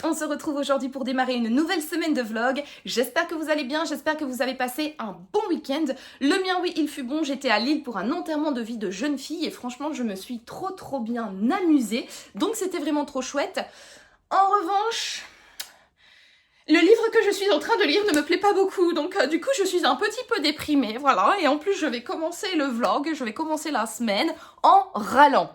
on se retrouve aujourd'hui pour démarrer une nouvelle semaine de vlog. J'espère que vous allez bien, j'espère que vous avez passé un bon week-end. Le mien, oui, il fut bon. J'étais à Lille pour un enterrement de vie de jeune fille et franchement, je me suis trop bien amusée. Donc c'était vraiment trop chouette. En revanche, le livre que je suis en train de lire ne me plaît pas beaucoup, donc du coup je suis un petit peu déprimée, voilà. Et en plus je vais commencer le vlog, je vais commencer la semaine en râlant.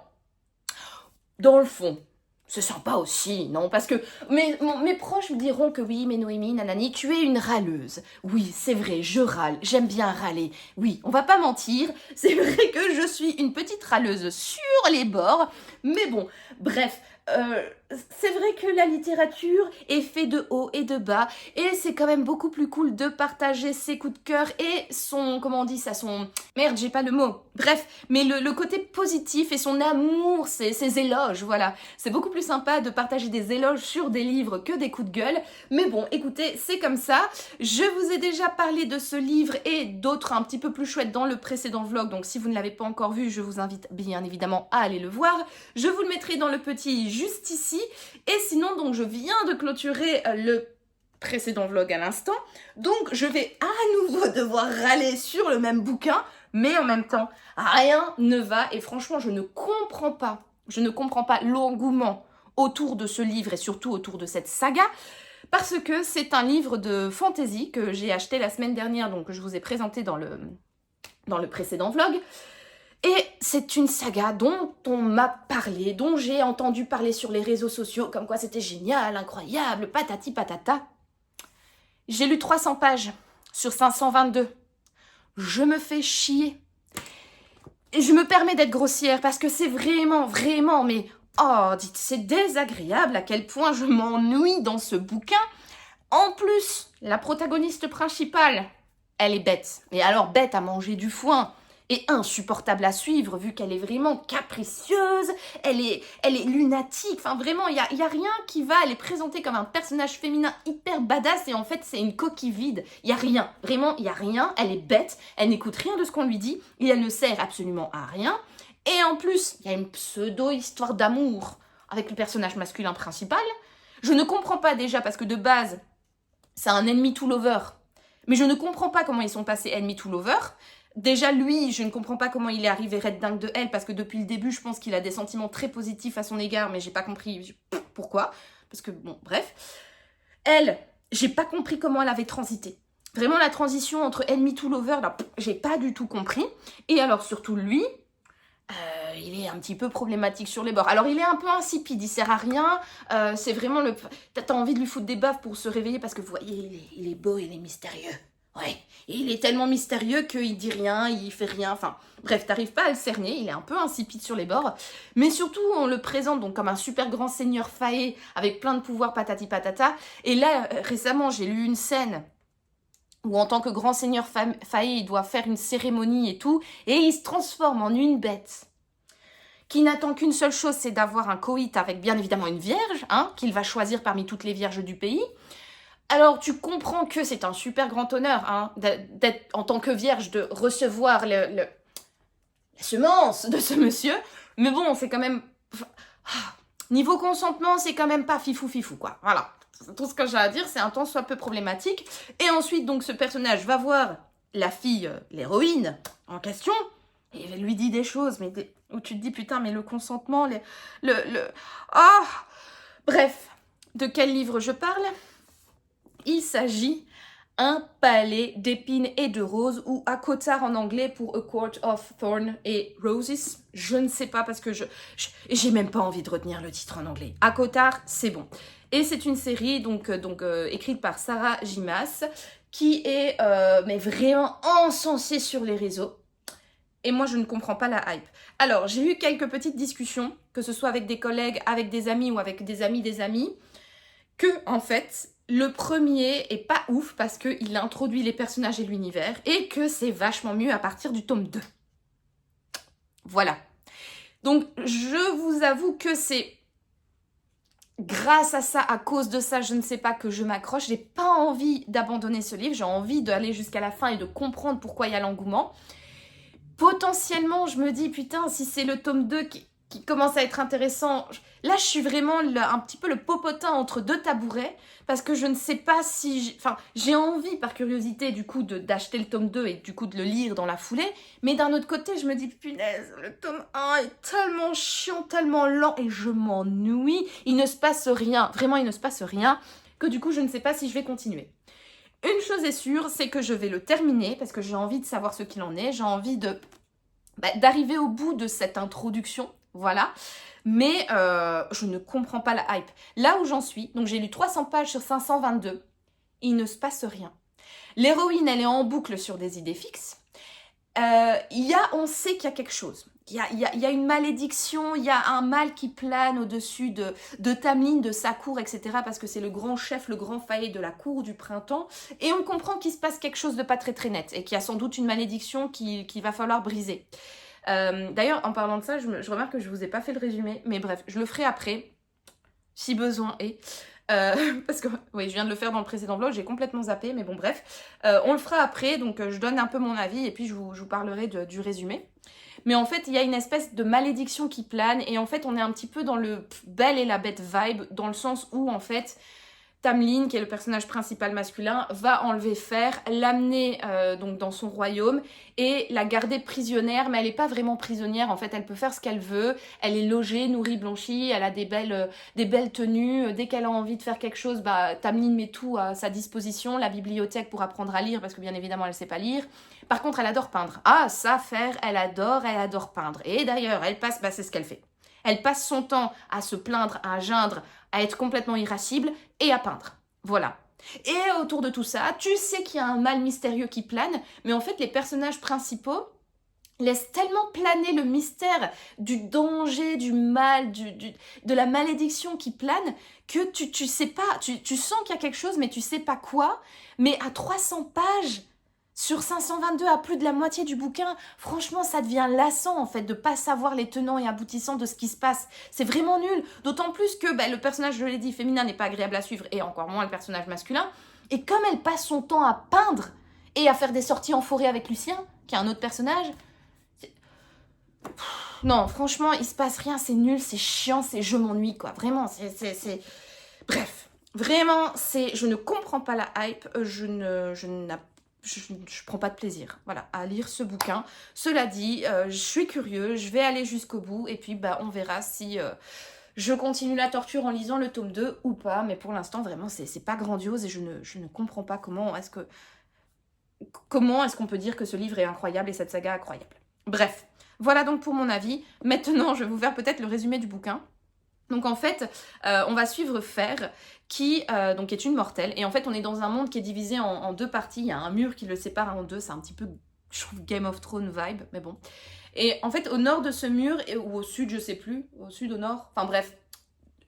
Dans le fond, c'est sympa aussi, non? Parce que mes proches me diront que oui, mais Noémie, nanani, tu es une râleuse. Oui, c'est vrai, je râle, j'aime bien râler. Oui, on va pas mentir, c'est vrai que je suis une petite râleuse sur les bords. Mais bon, bref, c'est vrai que la littérature est faite de haut et de bas. Et c'est quand même beaucoup plus cool de partager ses coups de cœur et son, comment on dit ça, son... Merde, j'ai pas le mot. Bref, mais le côté positif et son amour, ses éloges, voilà. C'est beaucoup plus sympa de partager des éloges sur des livres que des coups de gueule. Mais bon, écoutez, c'est comme ça. Je vous ai déjà parlé de ce livre et d'autres un petit peu plus chouettes dans le précédent vlog. Donc si vous ne l'avez pas encore vu, je vous invite bien évidemment à aller le voir. Je vous le mettrai dans le petit juste ici. Et sinon, donc je viens de clôturer le précédent vlog à l'instant. Donc je vais à nouveau devoir râler sur le même bouquin. Mais en même temps, rien ne va et franchement, je ne comprends pas l'engouement autour de ce livre et surtout autour de cette saga parce que c'est un livre de fantasy que j'ai acheté la semaine dernière, donc que je vous ai présenté dans le précédent vlog. Et c'est une saga dont on m'a parlé, dont j'ai entendu parler sur les réseaux sociaux, comme quoi c'était génial, incroyable, patati patata. J'ai lu 300 pages sur 522. Je me fais chier. Et je me permets d'être grossière parce que c'est vraiment, mais... Oh, dites, c'est désagréable à quel point je m'ennuie dans ce bouquin. En plus, la protagoniste principale, elle est bête. Mais alors bête à manger du foin. Et insupportable à suivre vu qu'elle est vraiment capricieuse, elle est lunatique, enfin vraiment, il y a rien qui va, elle est présentée comme un personnage féminin hyper badass et en fait c'est une coquille vide, il y a rien, vraiment il y a rien, elle est bête, elle n'écoute rien de ce qu'on lui dit et elle ne sert absolument à rien. Et en plus, il y a une pseudo-histoire d'amour avec le personnage masculin principal. Je ne comprends pas déjà parce que de base, c'est un enemy to lover, mais je ne comprends pas comment ils sont passés enemy to lover. Déjà, lui, je ne comprends pas comment il est arrivé red dingue de elle, parce que depuis le début, je pense qu'il a des sentiments très positifs à son égard, mais j'ai pas compris pourquoi. Parce que, bon, bref. Elle, j'ai pas compris comment elle avait transité. Vraiment, la transition entre enemy to lover, là, j'ai pas du tout compris. Et alors, surtout lui, il est un petit peu problématique sur les bords. Alors, il est un peu insipide, il sert à rien. C'est vraiment le... T'as envie de lui foutre des baffes pour se réveiller, parce que vous voyez, il est beau, il est mystérieux. Ouais, et il est tellement mystérieux qu'il dit rien, il fait rien, enfin... Bref, t'arrives pas à le cerner, il est un peu insipide sur les bords. Mais surtout, on le présente donc comme un super grand seigneur faé, avec plein de pouvoirs patati patata. Et là, récemment, j'ai lu une scène où en tant que grand seigneur faé, il doit faire une cérémonie et tout, et il se transforme en une bête qui n'attend qu'une seule chose, c'est d'avoir un coït avec bien évidemment une vierge, hein, qu'il va choisir parmi toutes les vierges du pays. Alors, tu comprends que c'est un super grand honneur, hein, d'être en tant que vierge, de recevoir la semence de ce monsieur. Mais bon, c'est quand même... Niveau consentement, c'est quand même pas fifou, quoi. Voilà. Tout ce que j'ai à dire, c'est un tant soit peu problématique. Et ensuite, donc, ce personnage va voir la fille, l'héroïne, en question, et elle lui dit des choses, mais où tu te dis, putain, mais le consentement, Ah Bref, de quel livre je parle ? Il s'agit un palais d'épines et de roses, ou à Cotard en anglais pour A Court of Thorns et Roses. Je ne sais pas parce que j'ai même pas envie de retenir le titre en anglais. À Cotard, c'est bon. Et c'est une série donc écrite par Sarah J. Maas qui est mais vraiment encensée sur les réseaux. Et moi, je ne comprends pas la hype. Alors, j'ai eu quelques petites discussions, que ce soit avec des collègues, avec des amis ou avec des amis, que, en fait, le premier est pas ouf parce qu'il introduit les personnages et l'univers et que c'est vachement mieux à partir du tome 2. Voilà. Donc, je vous avoue que c'est grâce à ça, à cause de ça, je ne sais pas, que je m'accroche. J'ai pas envie d'abandonner ce livre. J'ai envie d'aller jusqu'à la fin et de comprendre pourquoi il y a l'engouement. Potentiellement, je me dis, putain, si c'est le tome 2 qui... qui commence à être intéressant. Là, je suis vraiment un petit peu le popotin entre deux tabourets, parce que je ne sais pas si... Enfin, j'ai envie, par curiosité, du coup, d'acheter le tome 2 et du coup de le lire dans la foulée, mais d'un autre côté, je me dis, punaise, le tome 1 est tellement chiant, tellement lent, et je m'ennuie. Il ne se passe rien, vraiment, il ne se passe rien, que du coup, je ne sais pas si je vais continuer. Une chose est sûre, c'est que je vais le terminer, parce que j'ai envie de savoir ce qu'il en est, j'ai envie d'arriver au bout de cette introduction, voilà. Mais je ne comprends pas la hype. Là où j'en suis, donc j'ai lu 300 pages sur 522, il ne se passe rien. L'héroïne, elle est en boucle sur des idées fixes. On sait qu'il y a quelque chose. Il y a une malédiction, il y a un mal qui plane au-dessus de Tamlin, de sa cour, etc. Parce que c'est le grand chef, le grand faillé de la cour du printemps. Et on comprend qu'il se passe quelque chose de pas très très net. Et qu'il y a sans doute une malédiction qu'il va falloir briser. D'ailleurs, en parlant de ça, je remarque que je vous ai pas fait le résumé. Mais bref, je le ferai après, si besoin est. Parce que oui, je viens de le faire dans le précédent vlog, j'ai complètement zappé, mais bon bref. On le fera après, donc je donne un peu mon avis et puis je vous parlerai du résumé. Mais en fait, il y a une espèce de malédiction qui plane et en fait, on est un petit peu dans le Belle et la Bête vibe, dans le sens où en fait, Tamlin, qui est le personnage principal masculin, va enlever Fer, l'amener donc dans son royaume et la garder prisonnière, mais elle n'est pas vraiment prisonnière, en fait, elle peut faire ce qu'elle veut, elle est logée, nourrie, blanchie, elle a des belles tenues, dès qu'elle a envie de faire quelque chose, Tamlin met tout à sa disposition, la bibliothèque pour apprendre à lire, parce que bien évidemment, elle ne sait pas lire. Par contre, elle adore peindre. Ah, ça, Fer, elle adore peindre. Et d'ailleurs, elle passe, c'est ce qu'elle fait. Elle passe son temps à se plaindre, à geindre, à être complètement irascible et à peindre. Voilà. Et autour de tout ça, tu sais qu'il y a un mal mystérieux qui plane, mais en fait, les personnages principaux laissent tellement planer le mystère du danger, du mal, de la malédiction qui plane, que tu sais pas, tu sens qu'il y a quelque chose, mais tu sais pas quoi. Mais à 300 pages... Sur 522, à plus de la moitié du bouquin, franchement, ça devient lassant en fait de pas savoir les tenants et aboutissants de ce qui se passe. C'est vraiment nul, d'autant plus que le personnage, je l'ai dit, féminin n'est pas agréable à suivre et encore moins le personnage masculin. Et comme elle passe son temps à peindre et à faire des sorties en forêt avec Lucien, qui est un autre personnage, non, franchement, il se passe rien, c'est nul, c'est chiant, c'est je m'ennuie quoi. Vraiment, c'est... Bref, vraiment, je ne comprends pas la hype, je prends pas de plaisir, voilà, à lire ce bouquin. Cela dit, je suis curieux, je vais aller jusqu'au bout et puis on verra si je continue la torture en lisant le tome 2 ou pas. Mais pour l'instant, vraiment, c'est pas grandiose et je ne comprends pas comment est-ce qu'on peut dire que ce livre est incroyable et cette saga incroyable. Bref, voilà donc pour mon avis. Maintenant, je vais vous faire peut-être le résumé du bouquin. Donc en fait, on va suivre Fer, qui donc est une mortelle. Et en fait, on est dans un monde qui est divisé en deux parties. Il y a un mur qui le sépare en deux. C'est un petit peu, je trouve, Game of Thrones vibe, mais bon. Et en fait, au nord de ce mur, ou au sud, je sais plus, au sud, au nord, enfin bref,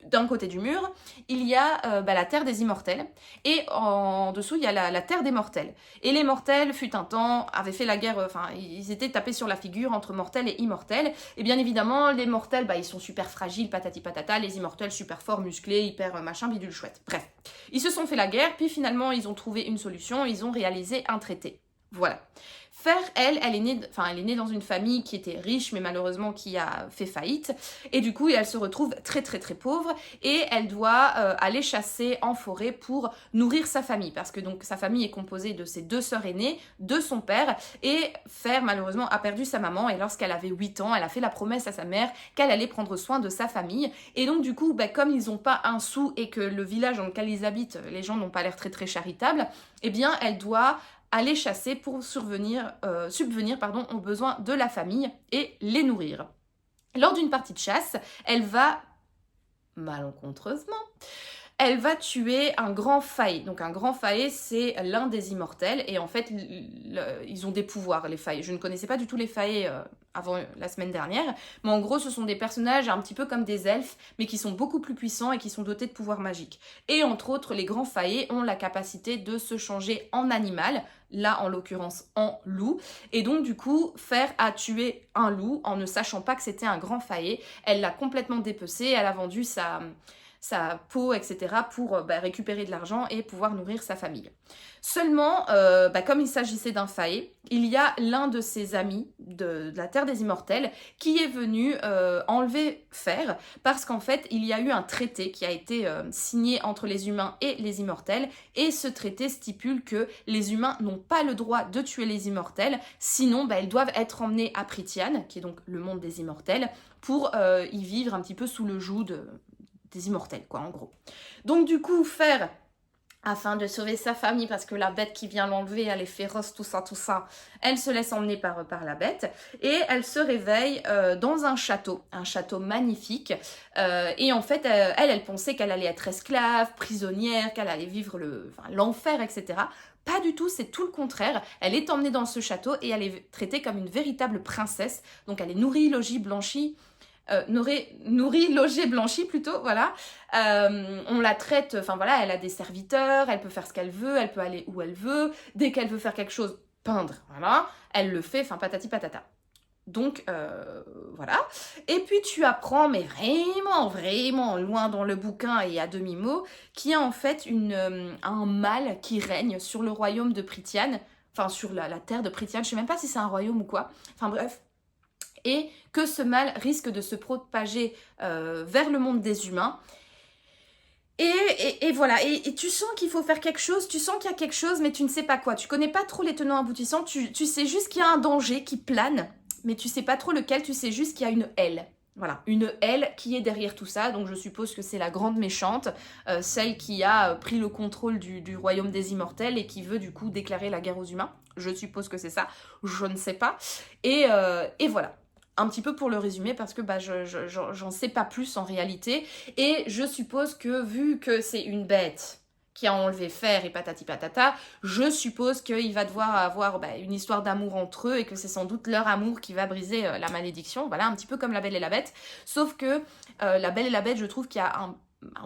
d'un côté du mur, il y a la terre des immortels, et en dessous, il y a la terre des mortels. Et les mortels, fut un temps, avaient fait la guerre, ils étaient tapés sur la figure entre mortels et immortels, et bien évidemment, les mortels, ils sont super fragiles, patati patata, les immortels super forts, musclés, hyper machin, bidule chouette. Bref, ils se sont fait la guerre, puis finalement, ils ont trouvé une solution, ils ont réalisé un traité. Voilà. Fer, elle est née dans une famille qui était riche, mais malheureusement qui a fait faillite. Et du coup, elle se retrouve très très très pauvre et elle doit aller chasser en forêt pour nourrir sa famille. Parce que donc sa famille est composée de ses deux sœurs aînées, de son père. Et Fer, malheureusement, a perdu sa maman. Et lorsqu'elle avait 8 ans, elle a fait la promesse à sa mère qu'elle allait prendre soin de sa famille. Et donc du coup, comme ils n'ont pas un sou et que le village dans lequel ils habitent, les gens n'ont pas l'air très très charitables, eh bien, elle doit aller chasser pour subvenir aux besoins de la famille et les nourrir. Lors d'une partie de chasse, elle va, malencontreusement, elle va tuer un grand faillé. Donc un grand faillé, c'est l'un des immortels. Et en fait, ils ont des pouvoirs, les faillés. Je ne connaissais pas du tout les faillés avant la semaine dernière. Mais en gros, ce sont des personnages un petit peu comme des elfes, mais qui sont beaucoup plus puissants et qui sont dotés de pouvoirs magiques. Et entre autres, les grands faillés ont la capacité de se changer en animal. Là, en l'occurrence, en loup. Et donc, du coup, Fer a tué un loup en ne sachant pas que c'était un grand faillé. Elle l'a complètement dépecé. Elle a vendu sa peau, etc. pour récupérer de l'argent et pouvoir nourrir sa famille. Seulement, comme il s'agissait d'un faé, il y a l'un de ses amis de la Terre des Immortels qui est venu enlever Fer parce qu'en fait, il y a eu un traité qui a été signé entre les humains et les immortels et ce traité stipule que les humains n'ont pas le droit de tuer les immortels, sinon ils doivent être emmenés à Prythian, qui est donc le monde des immortels, pour y vivre un petit peu sous le joug des immortels, quoi, en gros. Donc du coup, Fer, afin de sauver sa famille, parce que la bête qui vient l'enlever, elle est féroce, tout ça, elle se laisse emmener par la bête, et elle se réveille dans un château magnifique, et en fait, elle pensait qu'elle allait être esclave, prisonnière, qu'elle allait vivre l'enfer, etc. Pas du tout, c'est tout le contraire. Elle est emmenée dans ce château, et elle est traitée comme une véritable princesse, donc elle est nourrie, logée, blanchie, nourrie, logée, blanchie plutôt, voilà. On la traite, elle a des serviteurs, elle peut faire ce qu'elle veut, elle peut aller où elle veut, dès qu'elle veut faire quelque chose, peindre, voilà, elle le fait, patati patata. Donc, voilà. Et puis tu apprends, mais vraiment loin dans le bouquin et à demi-mot, qu'il y a en fait un mal qui règne sur le royaume de Prythian, sur la terre de Prythian, je sais même pas si c'est un royaume ou quoi, bref. Et que ce mal risque de se propager vers le monde des humains. Et voilà, et tu sens qu'il faut faire quelque chose, tu sens qu'il y a quelque chose, mais tu ne sais pas quoi. Tu connais pas trop les tenants aboutissants, tu sais juste qu'il y a un danger qui plane, mais tu sais pas trop lequel, tu sais juste qu'il y a une aile. Voilà, une aile qui est derrière tout ça, donc je suppose que c'est la grande méchante, celle qui a pris le contrôle du royaume des immortels et qui veut du coup déclarer la guerre aux humains. Je suppose que c'est ça, je ne sais pas. Et voilà. Un petit peu pour le résumer parce que j'en sais pas plus en réalité. Et je suppose que vu que c'est une bête qui a enlevé Fer et patati patata, je suppose qu'il va devoir avoir une histoire d'amour entre eux et que c'est sans doute leur amour qui va briser la malédiction. Voilà, un petit peu comme La Belle et la Bête. Sauf que La Belle et la Bête, je trouve qu'il y a un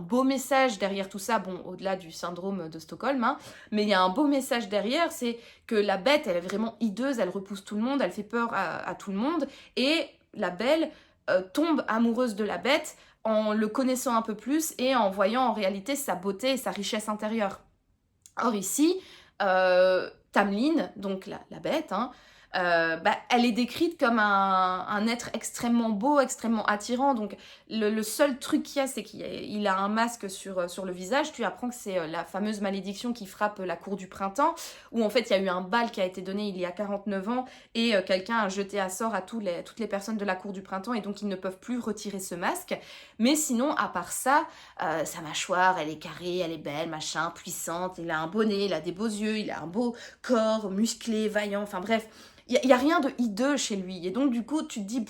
beau message derrière tout ça, bon, au-delà du syndrome de Stockholm, hein, mais il y a un beau message derrière, c'est que la bête, elle est vraiment hideuse, elle repousse tout le monde, elle fait peur à tout le monde, et la belle tombe amoureuse de la bête en le connaissant un peu plus et en voyant en réalité sa beauté et sa richesse intérieure. Or ici, Tamlin, donc la bête, hein, elle est décrite comme un être extrêmement beau, extrêmement attirant. Donc le seul truc qu'il y a, c'est qu'il a un masque sur le visage. Tu apprends que c'est la fameuse malédiction qui frappe la cour du printemps, où en fait il y a eu un bal qui a été donné il y a 49 ans et quelqu'un a jeté à sort à toutes les personnes de la cour du printemps et donc ils ne peuvent plus retirer ce masque. Mais sinon, à part ça, sa mâchoire, elle est carrée, elle est belle, machin, puissante, il a un bonnet, il a des beaux yeux, il a un beau corps musclé, vaillant, bref. Il n'y a rien de hideux chez lui. Et donc, du coup, tu te dis,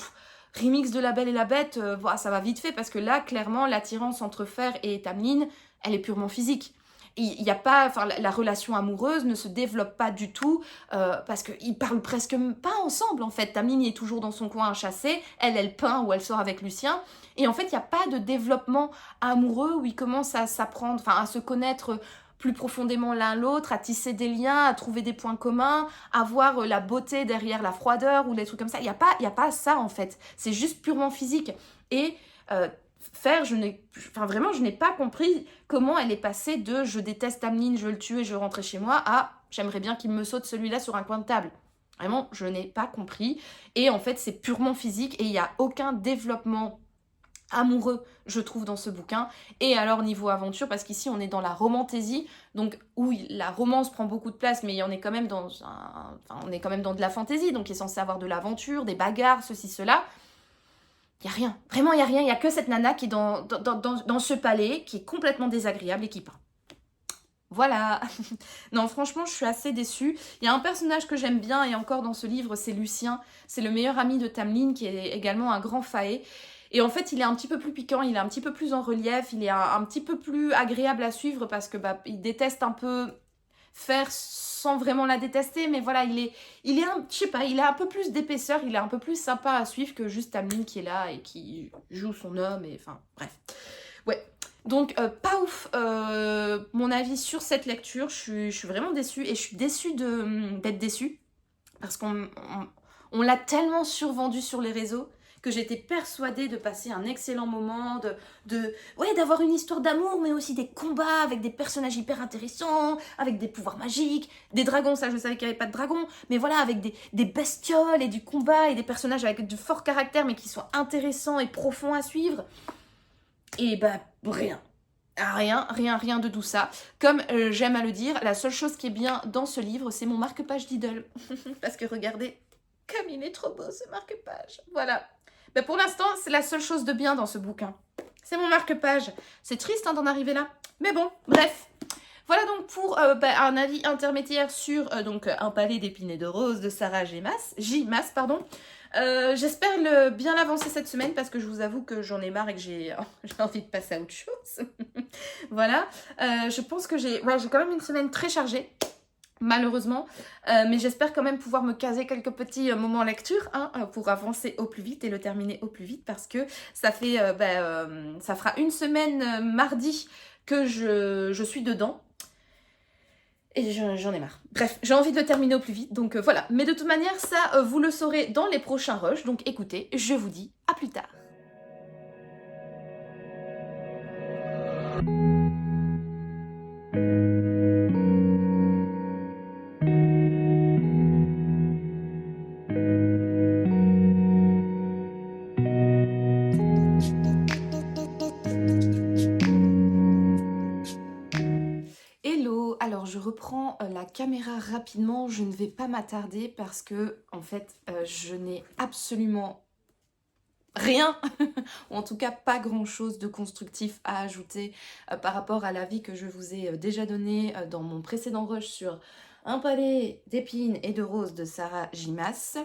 remix de La Belle et la Bête, ça va vite fait, parce que là, clairement, l'attirance entre Fer et Tamlin, elle est purement physique. Il y a pas, la relation amoureuse ne se développe pas du tout, parce qu'ils parlent presque pas ensemble, en fait. Tamlin est toujours dans son coin à chasser, elle peint ou elle sort avec Lucien. Et en fait, il n'y a pas de développement amoureux où ils commencent à s'apprendre, à se connaître plus profondément l'un l'autre, à tisser des liens, à trouver des points communs, à voir la beauté derrière la froideur ou des trucs comme ça. Il y a pas ça en fait. C'est juste purement physique. Et Fer, je n'ai pas compris comment elle est passée de je déteste Tamlin, je veux le tuer, je veux rentrer chez moi à j'aimerais bien qu'il me saute celui-là sur un coin de table. Vraiment, je n'ai pas compris. Et en fait, c'est purement physique et il n'y a aucun développement amoureux, je trouve, dans ce bouquin. Et alors niveau aventure, parce qu'ici on est dans la romantaisie, donc oui, la romance prend beaucoup de place, mais on est quand même dans de la fantaisie, donc il est censé avoir de l'aventure, des bagarres, ceci, cela. Il n'y a rien, vraiment il n'y a rien, il n'y a que cette nana qui est dans ce palais, qui est complètement désagréable et qui peint. Voilà. Non, franchement, je suis assez déçue. Il y a un personnage que j'aime bien, et encore dans ce livre, c'est Lucien. C'est le meilleur ami de Tamlin, qui est également un grand faé. Et en fait, il est un petit peu plus piquant, il est un petit peu plus en relief, il est un petit peu plus agréable à suivre parce que il déteste un peu Fer sans vraiment la détester, mais voilà, il a un peu plus d'épaisseur, il est un peu plus sympa à suivre que juste Tamlin qui est là et qui joue son homme, et bref. Ouais. Donc, pas ouf, mon avis sur cette lecture, je suis vraiment déçue, et je suis déçue d'être déçue, parce qu'on l'a tellement survendu sur les réseaux, que j'étais persuadée de passer un excellent moment, ouais, d'avoir une histoire d'amour, mais aussi des combats avec des personnages hyper intéressants, avec des pouvoirs magiques, des dragons, ça je savais qu'il n'y avait pas de dragons, mais voilà, avec des bestioles et du combat et des personnages avec de forts caractères, mais qui sont intéressants et profonds à suivre. Et bah, rien. Rien de tout ça. Comme j'aime à le dire, la seule chose qui est bien dans ce livre, c'est mon marque-page Diddle. Parce que regardez, comme il est trop beau ce marque-page. Voilà. Ben, pour l'instant, c'est la seule chose de bien dans ce bouquin. C'est mon marque-page. C'est triste hein, d'en arriver là. Mais bon, bref. Voilà donc pour un avis intermédiaire sur donc, Un palais d'épines et de roses de Sarah J. Maas. J'espère bien l'avancer cette semaine parce que je vous avoue que j'en ai marre et que j'ai envie de passer à autre chose. Voilà. Je pense que j'ai quand même une semaine très chargée. Malheureusement, mais j'espère quand même pouvoir me caser quelques petits moments lecture hein, pour avancer au plus vite et le terminer au plus vite parce que ça fait, ça fera une semaine mardi que je suis dedans. Et j'en ai marre. Bref, j'ai envie de le terminer au plus vite, donc voilà. Mais de toute manière, ça, vous le saurez dans les prochains rushs. Donc écoutez, je vous dis à plus tard. Alors je reprends la caméra rapidement, je ne vais pas m'attarder parce que en fait je n'ai absolument rien, ou en tout cas pas grand chose de constructif à ajouter par rapport à l'avis que je vous ai déjà donné dans mon précédent rush sur Un palais d'épines et de roses de Sarah J. Maas,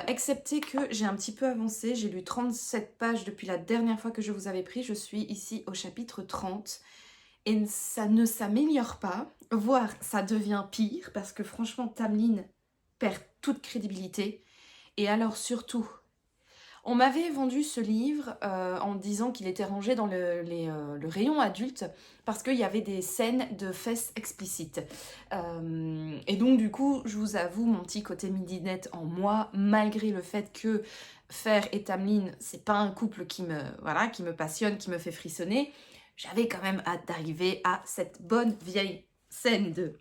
excepté que j'ai un petit peu avancé, j'ai lu 37 pages depuis la dernière fois que je vous avais pris, je suis ici au chapitre 30. Et ça ne s'améliore pas, voire ça devient pire, parce que franchement, Tamlin perd toute crédibilité. Et alors surtout, on m'avait vendu ce livre en disant qu'il était rangé dans le rayon adulte, parce qu'il y avait des scènes de fesses explicites. Et donc du coup, je vous avoue, mon petit côté midinette en moi, malgré le fait que Fer et Tamlin, c'est pas un couple qui me passionne, qui me fait frissonner, j'avais quand même hâte d'arriver à cette bonne vieille scène de...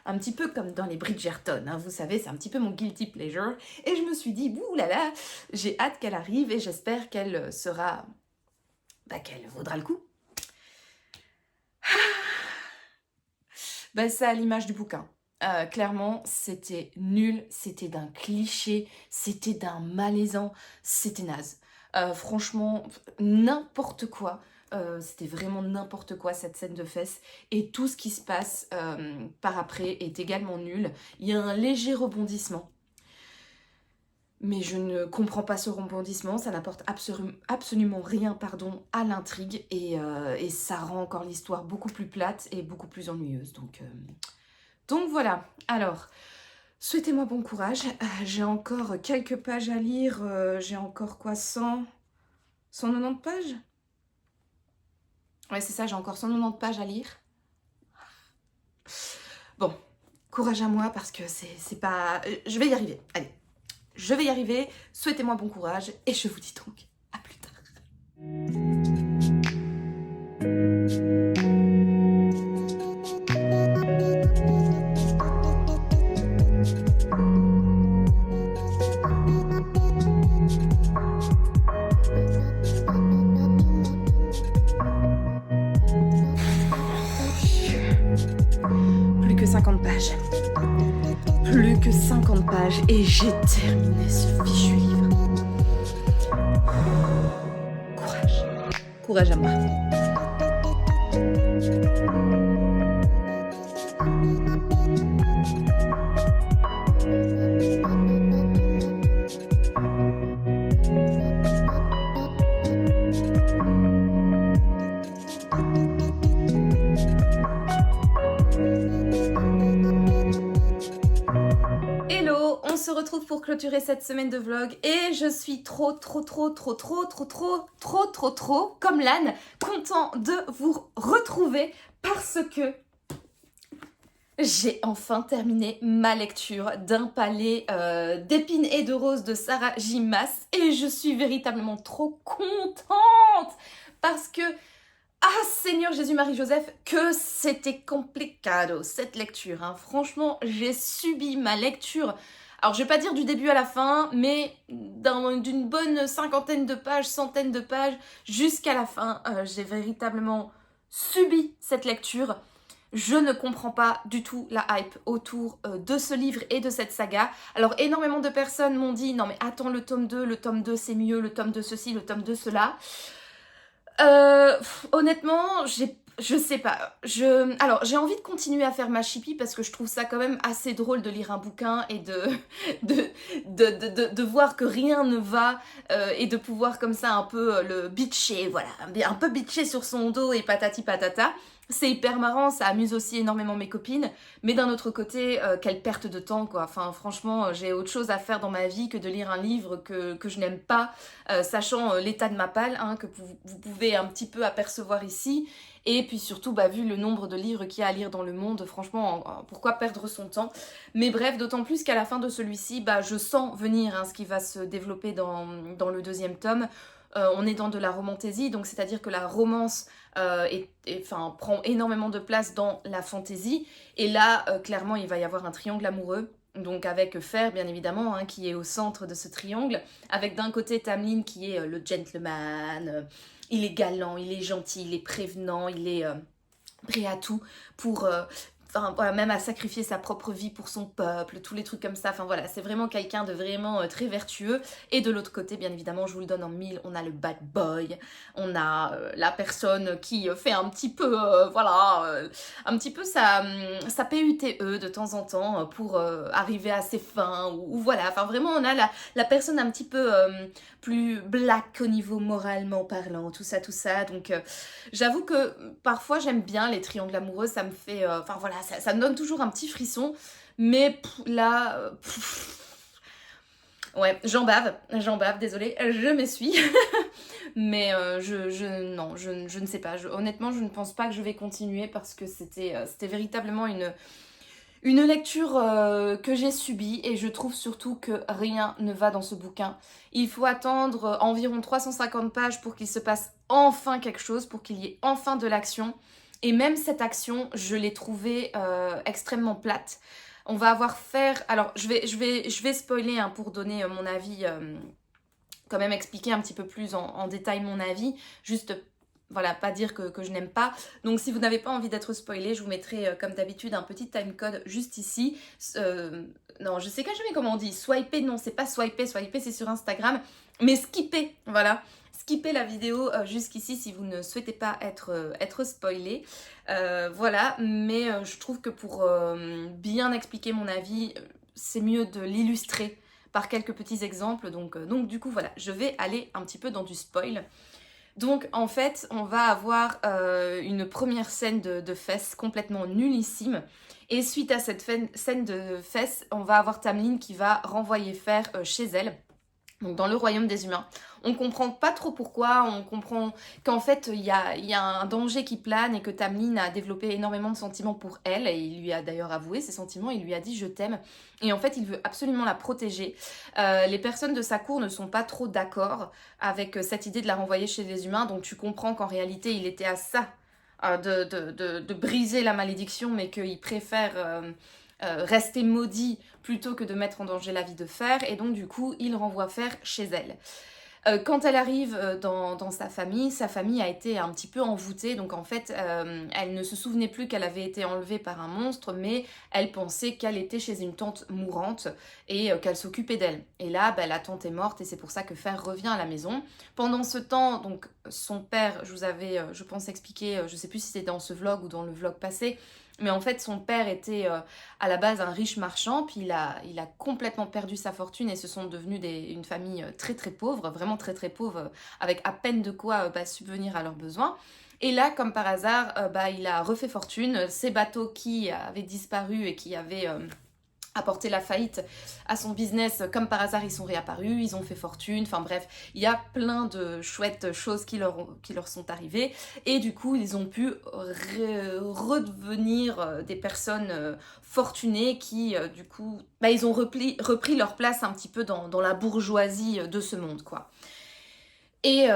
un petit peu comme dans les Bridgerton, hein, vous savez, c'est un petit peu mon guilty pleasure. Et je me suis dit, boulala, j'ai hâte qu'elle arrive et j'espère qu'elle sera... qu'elle vaudra le coup. C'est à l'image du bouquin. Clairement, c'était nul, c'était d'un cliché, c'était d'un malaisant, c'était naze. Franchement, n'importe quoi. C'était vraiment n'importe quoi cette scène de fesses et tout ce qui se passe par après est également nul. Il y a un léger rebondissement mais je ne comprends pas ce rebondissement, ça n'apporte absolument rien à l'intrigue et ça rend encore l'histoire beaucoup plus plate et beaucoup plus ennuyeuse. Donc voilà, alors souhaitez-moi bon courage, j'ai encore quelques pages à lire, j'ai encore quoi, 190 pages? Ouais, c'est ça, j'ai encore 190 pages à lire. Bon, courage à moi parce que c'est pas... Je vais y arriver, allez. Je vais y arriver, souhaitez-moi bon courage et je vous dis donc à plus tard. Plus que 50 pages. Plus que 50 pages et j'ai terminé ce fichu livre. Courage. Courage à moi. On se retrouve pour clôturer cette semaine de vlog et je suis trop comme l'âne content de vous retrouver parce que J'ai enfin terminé ma lecture d'Un palais d'épines et de roses de Sarah J. Maas et je suis véritablement trop contente parce que, ah Seigneur Jésus-Marie-Joseph, que c'était complicado cette lecture, hein. Franchement, j'ai subi ma lecture. Alors, je vais pas dire du début à la fin, mais d'une bonne cinquantaine de pages, centaine de pages, jusqu'à la fin, j'ai véritablement subi cette lecture. Je ne comprends pas du tout la hype autour de ce livre et de cette saga. Alors énormément de personnes m'ont dit non mais attends le tome 2 c'est mieux, le tome 2 ceci, le tome 2 cela. Honnêtement, je sais pas. Alors, j'ai envie de continuer à faire ma chippie parce que je trouve ça quand même assez drôle de lire un bouquin et de, de voir que rien ne va et de pouvoir comme ça un peu le bitcher, voilà, un peu bitcher sur son dos et patati patata. C'est hyper marrant, ça amuse aussi énormément mes copines, mais d'un autre côté, quelle perte de temps quoi. Enfin, franchement, j'ai autre chose à faire dans ma vie que de lire un livre que je n'aime pas, sachant l'état de ma palle, hein, que vous pouvez un petit peu apercevoir ici. Et puis surtout, bah, vu le nombre de livres qu'il y a à lire dans le monde, franchement, pourquoi perdre son temps? Mais bref, d'autant plus qu'à la fin de celui-ci, bah, je sens venir hein, ce qui va se développer dans le deuxième tome. On est dans de la romantaisie, donc c'est-à-dire que la romance prend énormément de place dans la fantaisie. Et là, clairement, il va y avoir un triangle amoureux. Donc avec Fer, bien évidemment, hein, qui est au centre de ce triangle. Avec d'un côté Tamlin qui est le gentleman. Il est galant, il est gentil, il est prévenant, il est prêt à tout pour... Enfin, voilà, même à sacrifier sa propre vie pour son peuple, tous les trucs comme ça. Enfin voilà, c'est vraiment quelqu'un de vraiment très vertueux. Et de l'autre côté, bien évidemment, je vous le donne en mille, on a le bad boy, on a la personne qui fait un petit peu, un petit peu sa PUTE de temps en temps pour arriver à ses fins. Ou voilà, enfin vraiment, on a la personne un petit peu plus black au niveau moralement parlant, tout ça, tout ça. Donc j'avoue que parfois j'aime bien les triangles amoureux, ça me fait... Enfin voilà, ça me donne toujours un petit frisson. Mais là... ouais, j'en bave, désolée, je m'essuie. Mais non, je ne sais pas. Honnêtement, je ne pense pas que je vais continuer parce que c'était véritablement une lecture que j'ai subie et je trouve surtout que rien ne va dans ce bouquin. Il faut attendre environ 350 pages pour qu'il se passe enfin quelque chose, pour qu'il y ait enfin de l'action. Et même cette action, je l'ai trouvée extrêmement plate. On va avoir faire... Alors, je vais spoiler hein, pour donner mon avis, quand même expliquer un petit peu plus en détail mon avis. Juste voilà, pas dire que je n'aime pas. Donc si vous n'avez pas envie d'être spoilé, je vous mettrai comme d'habitude un petit timecode juste ici. Non, je sais pas jamais comment on dit. Swiper, non, c'est pas swiper. Swiper, c'est sur Instagram. Mais skipper, voilà. Skipper la vidéo jusqu'ici si vous ne souhaitez pas être spoilé. Voilà, mais je trouve que pour bien expliquer mon avis, c'est mieux de l'illustrer par quelques petits exemples. Donc du coup, voilà, je vais aller un petit peu dans du spoil. Donc en fait, on va avoir une première scène de fesses complètement nullissime. Et suite à cette scène de fesses, on va avoir Tamlin qui va renvoyer Fer chez elle. Donc dans le royaume des humains. On comprend pas trop pourquoi, on comprend qu'en fait il y a un danger qui plane et que Tamlin a développé énormément de sentiments pour elle et il lui a d'ailleurs avoué ses sentiments, il lui a dit je t'aime et en fait il veut absolument la protéger. Les personnes de sa cour ne sont pas trop d'accord avec cette idée de la renvoyer chez les humains, donc tu comprends qu'en réalité il était à ça de briser la malédiction mais qu'il préfère... rester maudit plutôt que de mettre en danger la vie de Fer et donc du coup il renvoie Fer chez elle. Quand elle arrive dans sa famille a été un petit peu envoûtée, donc en fait elle ne se souvenait plus qu'elle avait été enlevée par un monstre, mais elle pensait qu'elle était chez une tante mourante et qu'elle s'occupait d'elle. Et là, bah, la tante est morte et c'est pour ça que Fer revient à la maison. Pendant ce temps, donc son père, je vous avais, je pense, expliqué, je sais plus si c'était dans ce vlog ou dans le vlog passé, mais en fait, son père était à la base un riche marchand, puis il a complètement perdu sa fortune et se sont devenus une famille très très pauvre, vraiment très très pauvre, avec à peine de quoi subvenir à leurs besoins. Et là, comme par hasard, il a refait fortune. Ces bateaux qui avaient disparu et qui avaient a porté la faillite à son business, comme par hasard ils sont réapparus, ils ont fait fortune, enfin bref, il y a plein de chouettes choses qui leur sont arrivées et du coup ils ont pu redevenir des personnes fortunées qui du coup, ils ont repris leur place un petit peu dans la bourgeoisie de ce monde quoi. Et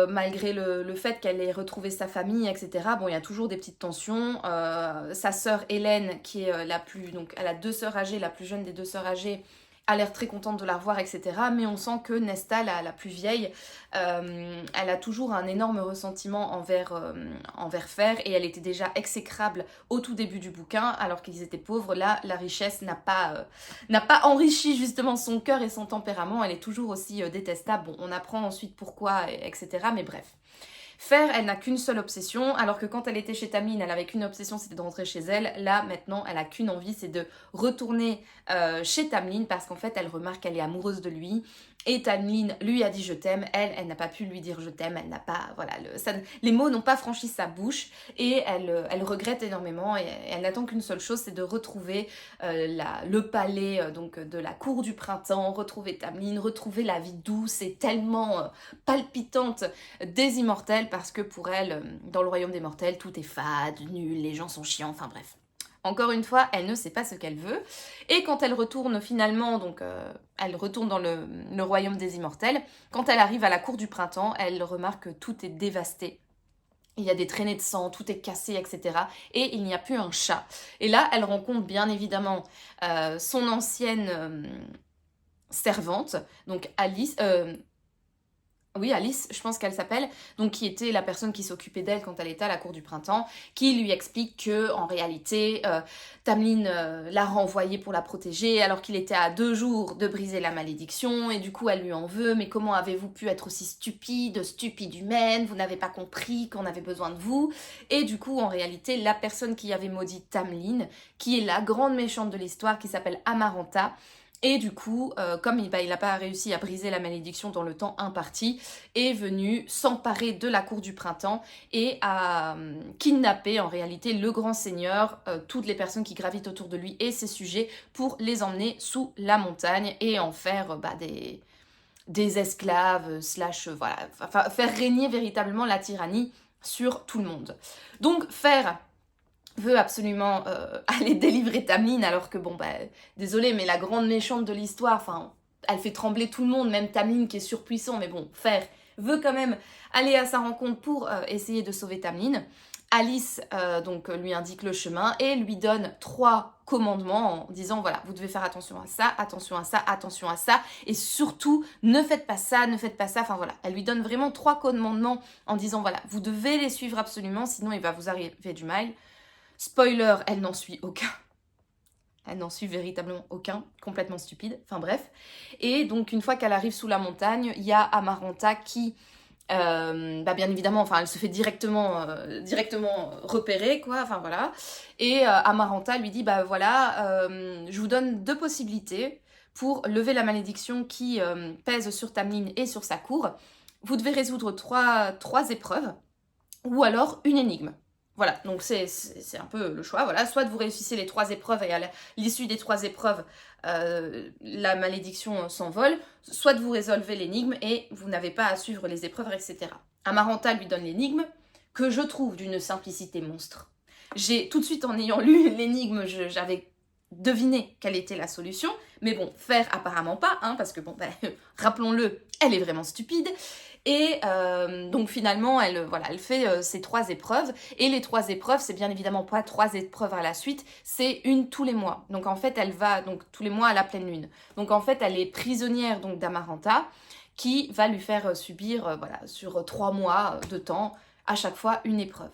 malgré le fait qu'elle ait retrouvé sa famille, etc., bon, il y a toujours des petites tensions. Sa sœur Hélène, qui est donc elle a 2 sœurs âgées, la plus jeune des 2 sœurs âgées, a l'air très contente de la revoir, etc. Mais on sent que Nesta, la plus vieille, elle a toujours un énorme ressentiment envers Fer, et elle était déjà exécrable au tout début du bouquin, alors qu'ils étaient pauvres. Là, la richesse n'a pas enrichi justement son cœur et son tempérament, elle est toujours aussi détestable. Bon, on apprend ensuite pourquoi, etc. Mais bref. Fer, elle n'a qu'une seule obsession, alors que quand elle était chez Tamlin, elle avait qu'une obsession, c'était de rentrer chez elle. Là, maintenant, elle a qu'une envie, c'est de retourner chez Tamlin, parce qu'en fait, elle remarque qu'elle est amoureuse de lui. Et Tamlin lui a dit je t'aime, elle n'a pas pu lui dire je t'aime, elle n'a pas, voilà, les mots n'ont pas franchi sa bouche, et elle regrette énormément, et elle n'attend qu'une seule chose, c'est de retrouver le palais donc de la cour du printemps, retrouver Tamlin, retrouver la vie douce et tellement palpitante des immortels, parce que pour elle, dans le royaume des mortels, tout est fade, nul, les gens sont chiants, enfin bref. Encore une fois, elle ne sait pas ce qu'elle veut. Et quand elle retourne finalement, donc elle retourne dans le royaume des immortels, quand elle arrive à la cour du printemps, elle remarque que tout est dévasté. Il y a des traînées de sang, tout est cassé, etc. Et il n'y a plus un chat. Et là, elle rencontre bien évidemment son ancienne servante, donc Alice... Oui, Alice, je pense qu'elle s'appelle, donc qui était la personne qui s'occupait d'elle quand elle était à la cour du printemps, qui lui explique que en réalité, Tamlin l'a renvoyée pour la protéger, alors qu'il était à 2 jours de briser la malédiction, et du coup elle lui en veut. Mais comment avez-vous pu être aussi stupide humaine, vous n'avez pas compris qu'on avait besoin de vous? Et du coup, en réalité, la personne qui avait maudit Tamlin, qui est la grande méchante de l'histoire, qui s'appelle Amaranta, et du coup, comme il n'a pas réussi à briser la malédiction dans le temps imparti, est venu s'emparer de la cour du printemps et a kidnappé en réalité le grand seigneur, toutes les personnes qui gravitent autour de lui et ses sujets, pour les emmener sous la montagne et en faire des esclaves, voilà, faire régner véritablement la tyrannie sur tout le monde. Donc faire veut absolument aller délivrer Tamlin, alors que désolé, mais la grande méchante de l'histoire, enfin, elle fait trembler tout le monde, même Tamlin qui est surpuissant, mais bon, Fer veut quand même aller à sa rencontre pour essayer de sauver Tamlin. Alice donc lui indique le chemin et lui donne 3 commandements en disant voilà, vous devez faire attention à ça, attention à ça, attention à ça, et surtout ne faites pas ça, enfin voilà, elle lui donne vraiment 3 commandements en disant voilà, vous devez les suivre absolument, sinon il va vous arriver du mal. Spoiler, elle n'en suit aucun. Elle n'en suit véritablement aucun, complètement stupide, enfin bref. Et donc une fois qu'elle arrive sous la montagne, il y a Amaranta qui, bien évidemment, enfin elle se fait directement repérer, quoi, enfin voilà. Et Amaranta lui dit, je vous donne 2 possibilités pour lever la malédiction qui pèse sur Tamlin et sur sa cour. Vous devez résoudre 3 épreuves, ou alors une énigme. Voilà, donc c'est un peu le choix, voilà. Soit vous réussissez les 3 épreuves et à l'issue des 3 épreuves, la malédiction s'envole, soit vous résolvez l'énigme et vous n'avez pas à suivre les épreuves, etc. Amaranta lui donne l'énigme, que je trouve d'une simplicité monstre. J'ai tout de suite, en ayant lu l'énigme, j'avais deviné quelle était la solution, mais bon, Fer apparemment pas, hein, parce que rappelons-le, elle est vraiment stupide. Et donc finalement, elle fait ces 3 épreuves. Et les 3 épreuves, c'est bien évidemment pas 3 épreuves à la suite, c'est une tous les mois. Donc en fait, elle va donc tous les mois à la pleine lune. Donc en fait, elle est prisonnière donc d'Amaranta, qui va lui faire subir sur 3 mois de temps, à chaque fois une épreuve.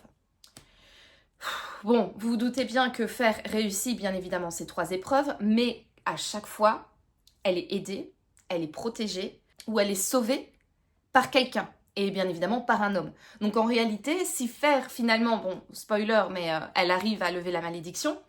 Bon, vous vous doutez bien que Fer réussit bien évidemment ces 3 épreuves, mais à chaque fois, elle est aidée, elle est protégée, ou elle est sauvée par quelqu'un, et bien évidemment par un homme. Donc en réalité, si Fer finalement, bon, spoiler, mais elle arrive à lever la malédiction,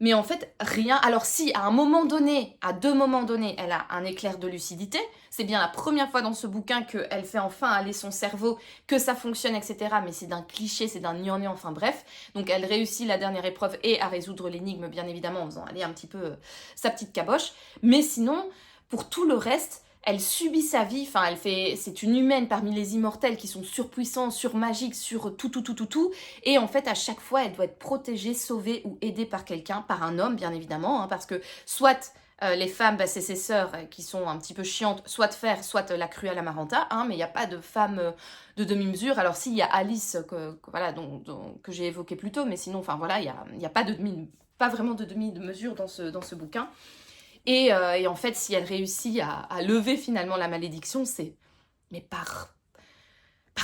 Mais en fait, rien. Alors si, à un moment donné, à 2 moments donnés, elle a un éclair de lucidité, c'est bien la première fois dans ce bouquin qu'elle fait enfin aller son cerveau, que ça fonctionne, etc. Mais c'est d'un cliché, c'est d'un gnangnan, enfin bref. Donc elle réussit la dernière épreuve et à résoudre l'énigme, bien évidemment, en faisant aller un petit peu sa petite caboche. Mais sinon, pour tout le reste, elle subit sa vie, enfin c'est une humaine parmi les immortels qui sont surpuissants, surmagiques, sur tout. Et en fait, à chaque fois, elle doit être protégée, sauvée ou aidée par quelqu'un, par un homme, bien évidemment, hein, parce que soit les femmes, bah, c'est ses sœurs qui sont un petit peu chiantes, soit de fer, soit la cruelle Amaranta, hein, mais il n'y a pas de femme de demi-mesure. Alors si, il y a Alice, voilà, que j'ai évoqué plus tôt, mais sinon, enfin voilà, il y a pas pas vraiment de demi-mesure dans ce bouquin. Et en fait, si elle réussit à lever finalement la malédiction, c'est mais par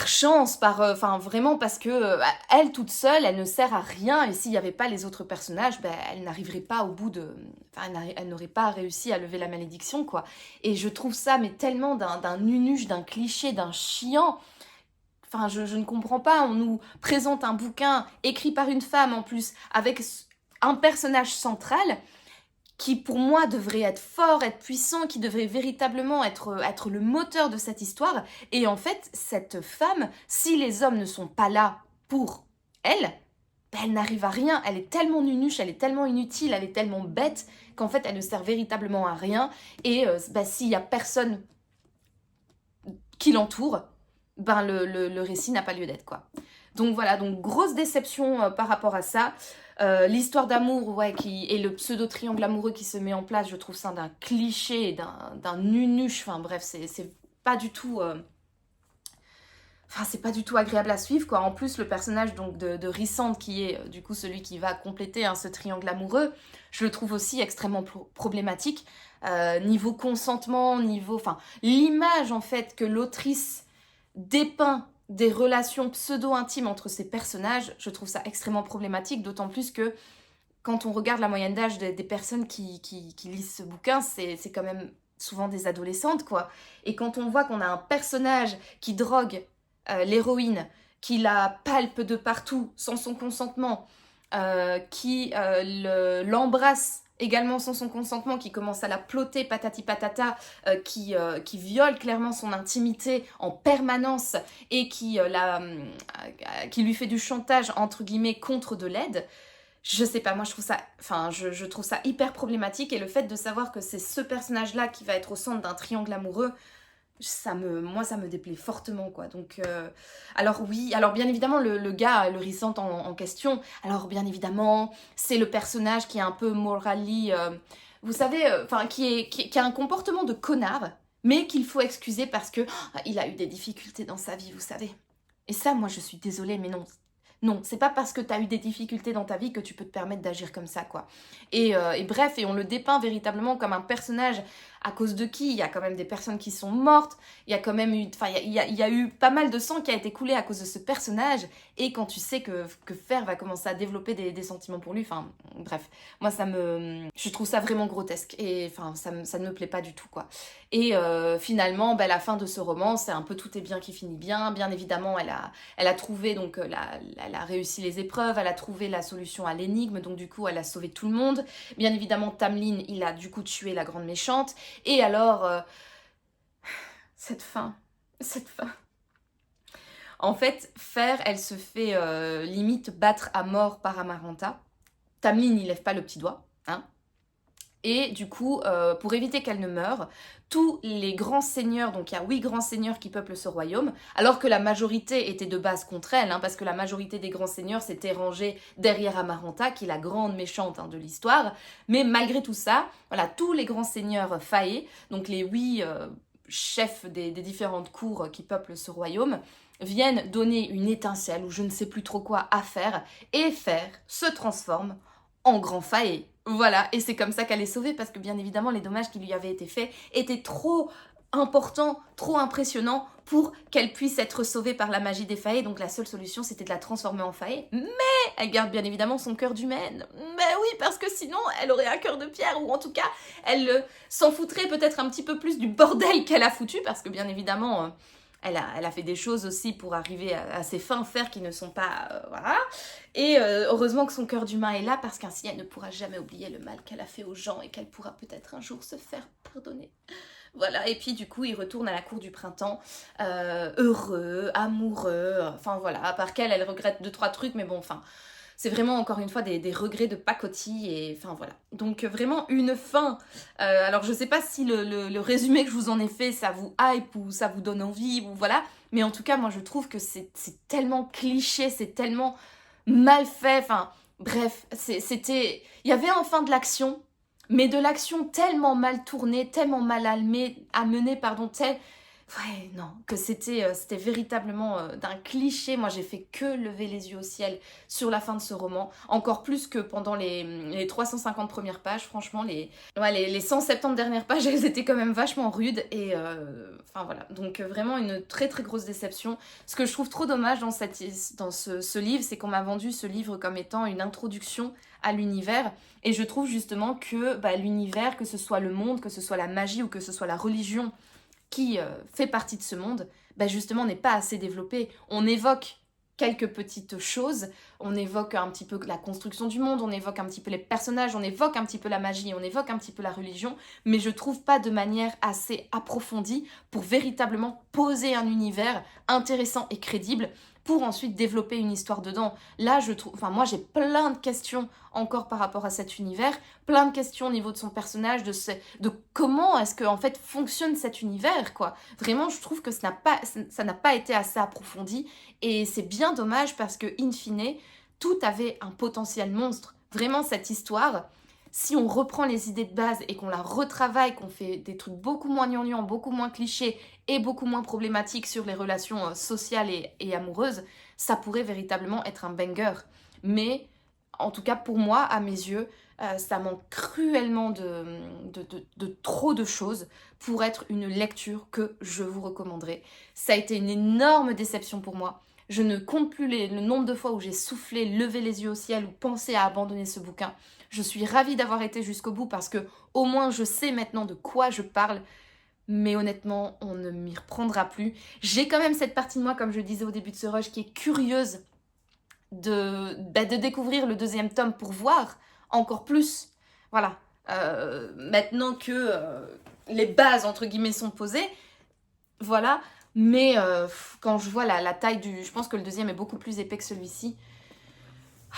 chance, enfin vraiment parce que elle toute seule, elle ne sert à rien. Et s'il n'y avait pas les autres personnages, ben, elle n'arriverait pas au bout de... Enfin, elle n'aurait pas réussi à lever la malédiction, quoi. Et je trouve ça, mais tellement d'un nunuche, d'un cliché, d'un chiant. Enfin, je ne comprends pas. On nous présente un bouquin écrit par une femme en plus, avec un personnage central qui pour moi devrait être fort, être puissant, qui devrait véritablement être le moteur de cette histoire. Et en fait, cette femme, si les hommes ne sont pas là pour elle, ben elle n'arrive à rien. Elle est tellement nunuche, elle est tellement inutile, elle est tellement bête qu'en fait, elle ne sert véritablement à rien. Et ben, s'il n'y a personne qui l'entoure, ben le récit n'a pas lieu d'être, quoi. Donc voilà, donc grosse déception par rapport à ça. L'histoire d'amour, ouais, et le pseudo-triangle amoureux qui se met en place, je trouve ça d'un cliché, d'un nunuche, enfin bref, c'est pas du tout... Enfin, c'est pas du tout agréable à suivre, quoi. En plus, le personnage donc de Rissand, qui est du coup celui qui va compléter hein, ce triangle amoureux, je le trouve aussi extrêmement problématique. Niveau consentement, niveau... Enfin, l'image, en fait, que l'autrice dépeint des relations pseudo-intimes entre ces personnages, je trouve ça extrêmement problématique, d'autant plus que quand on regarde la moyenne d'âge des personnes qui lisent ce bouquin, c'est quand même souvent des adolescentes, quoi. Et quand on voit qu'on a un personnage qui drogue l'héroïne, qui la palpe de partout sans son consentement, qui l'embrasse également sans son consentement, qui commence à la ploter patati patata, qui viole clairement son intimité en permanence et qui lui fait du chantage entre guillemets contre de l'aide. Je sais pas, moi je trouve ça, enfin je trouve ça hyper problématique et le fait de savoir que c'est ce personnage-là qui va être au centre d'un triangle amoureux, moi ça me déplaît fortement, quoi. Donc alors oui, alors bien évidemment le gars, le Rissant en question, alors bien évidemment c'est le personnage qui est un peu morally, vous savez, enfin qui a un comportement de connard, mais qu'il faut excuser parce que il a eu des difficultés dans sa vie, vous savez. Et ça, moi je suis désolée, mais non. Non, c'est pas parce que t'as eu des difficultés dans ta vie que tu peux te permettre d'agir comme ça, quoi. Et bref, et on le dépeint véritablement comme un personnage à cause de qui il y a quand même des personnes qui sont mortes, il y a quand même eu, enfin, il y a eu pas mal de sang qui a été coulé à cause de ce personnage, et quand tu sais que Fer va commencer à développer des sentiments pour lui, enfin, bref, moi je trouve ça vraiment grotesque, et enfin, ça ne me plaît pas du tout, quoi. Et finalement, la fin de ce roman, c'est un peu tout est bien qui finit bien, bien évidemment, elle a trouvé, donc, elle a réussi les épreuves, elle a trouvé la solution à l'énigme, donc du coup, elle a sauvé tout le monde, bien évidemment, Tamlin, il a du coup tué la grande méchante. Et alors, cette fin. En fait, Fer, elle se fait limite battre à mort par Amaranta. Tamlin, il lève pas le petit doigt, hein. Et du coup, pour éviter qu'elle ne meure, tous les grands seigneurs, donc il y a 8 grands seigneurs qui peuplent ce royaume, alors que la majorité était de base contre elle, hein, parce que la majorité des grands seigneurs s'étaient rangés derrière Amaranta, qui est la grande méchante hein, de l'histoire. Mais malgré tout ça, voilà, tous les grands seigneurs faillés, donc les 8 chefs des différentes cours qui peuplent ce royaume, viennent donner une étincelle ou je ne sais plus trop quoi à faire, et Fer se transforme en grand faillé. Voilà, et c'est comme ça qu'elle est sauvée, parce que bien évidemment, les dommages qui lui avaient été faits étaient trop importants, trop impressionnants pour qu'elle puisse être sauvée par la magie des faillés. Donc la seule solution, c'était de la transformer en faillé. Mais elle garde bien évidemment son cœur d'humaine. Mais oui, parce que sinon, elle aurait un cœur de pierre, ou en tout cas, elle s'en foutrait peut-être un petit peu plus du bordel qu'elle a foutu, parce que bien évidemment... elle a fait des choses aussi pour arriver à ses fins faire qui ne sont pas... voilà. Et heureusement que son cœur d'humain est là parce qu'ainsi elle ne pourra jamais oublier le mal qu'elle a fait aux gens et qu'elle pourra peut-être un jour se faire pardonner. Voilà, et puis du coup, il retourne à la cour du printemps, heureux, amoureux, enfin voilà, à part qu'elle regrette 2-3 trucs, mais bon, enfin, c'est vraiment encore une fois des regrets de pacotille, et enfin voilà. Donc vraiment une fin, alors je sais pas si le résumé que je vous en ai fait, ça vous hype ou ça vous donne envie, ou voilà, mais en tout cas, moi je trouve que c'est tellement cliché, c'est tellement mal fait, enfin bref, c'était... Il y avait enfin de l'action, mais de l'action tellement mal tournée, tellement mal amenée, pardon, ouais, non, que c'était véritablement d'un cliché. Moi, j'ai fait que lever les yeux au ciel sur la fin de ce roman, encore plus que pendant les 350 premières pages. Franchement, les 170 dernières pages, elles étaient quand même vachement rudes, et enfin voilà. Donc vraiment une très très grosse déception. Ce que je trouve trop dommage dans ce livre, c'est qu'on m'a vendu ce livre comme étant une introduction à l'univers, et je trouve justement que l'univers, que ce soit le monde, que ce soit la magie ou que ce soit la religion qui fait partie de ce monde, justement n'est pas assez développé. On évoque quelques petites choses, on évoque un petit peu la construction du monde, on évoque un petit peu les personnages, on évoque un petit peu la magie, on évoque un petit peu la religion, mais je trouve pas de manière assez approfondie pour véritablement poser un univers intéressant et crédible pour ensuite développer une histoire dedans. Là, je trouve... Enfin, moi, j'ai plein de questions encore par rapport à cet univers, plein de questions au niveau de son personnage, de comment est-ce que, en fait, fonctionne cet univers, quoi. Vraiment, je trouve que ça n'a pas été assez approfondi, et c'est bien dommage parce que, in fine, tout avait un potentiel monstre. Vraiment, cette histoire... Si on reprend les idées de base et qu'on la retravaille, qu'on fait des trucs beaucoup moins gnangnang, beaucoup moins clichés et beaucoup moins problématiques sur les relations sociales et amoureuses, ça pourrait véritablement être un banger. Mais, en tout cas pour moi, à mes yeux, ça manque cruellement de trop de choses pour être une lecture que je vous recommanderais. Ça a été une énorme déception pour moi. Je ne compte plus le nombre de fois où j'ai soufflé, levé les yeux au ciel ou pensé à abandonner ce bouquin. Je suis ravie d'avoir été jusqu'au bout parce que au moins je sais maintenant de quoi je parle. Mais honnêtement, on ne m'y reprendra plus. J'ai quand même cette partie de moi, comme je disais au début de ce rush, qui est curieuse de découvrir le deuxième tome pour voir encore plus. Voilà. Maintenant que les bases, entre guillemets, sont posées. Voilà. Mais quand je vois la taille du... Je pense que le deuxième est beaucoup plus épais que celui-ci.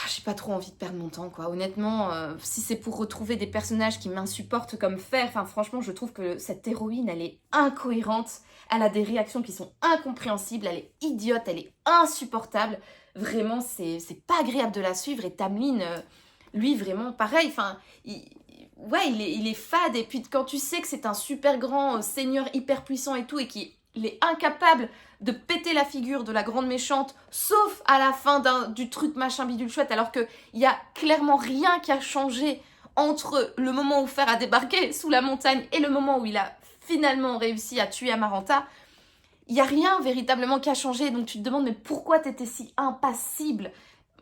J'ai pas trop envie de perdre mon temps, quoi. Honnêtement, si c'est pour retrouver des personnages qui m'insupportent comme fer, enfin franchement, je trouve que cette héroïne, elle est incohérente. Elle a des réactions qui sont incompréhensibles, elle est idiote, elle est insupportable. Vraiment, c'est pas agréable de la suivre. Et Tamlin, lui, vraiment, pareil, enfin... il est fade, et puis quand tu sais que c'est un super grand seigneur hyper puissant et tout, et qu'il est incapable de péter la figure de la grande méchante, sauf à la fin du truc machin bidule chouette, alors qu'il y a clairement rien qui a changé entre le moment où Fer a débarqué sous la montagne et le moment où il a finalement réussi à tuer Amaranta. Il n'y a rien véritablement qui a changé, donc tu te demandes mais pourquoi t'étais si impassible,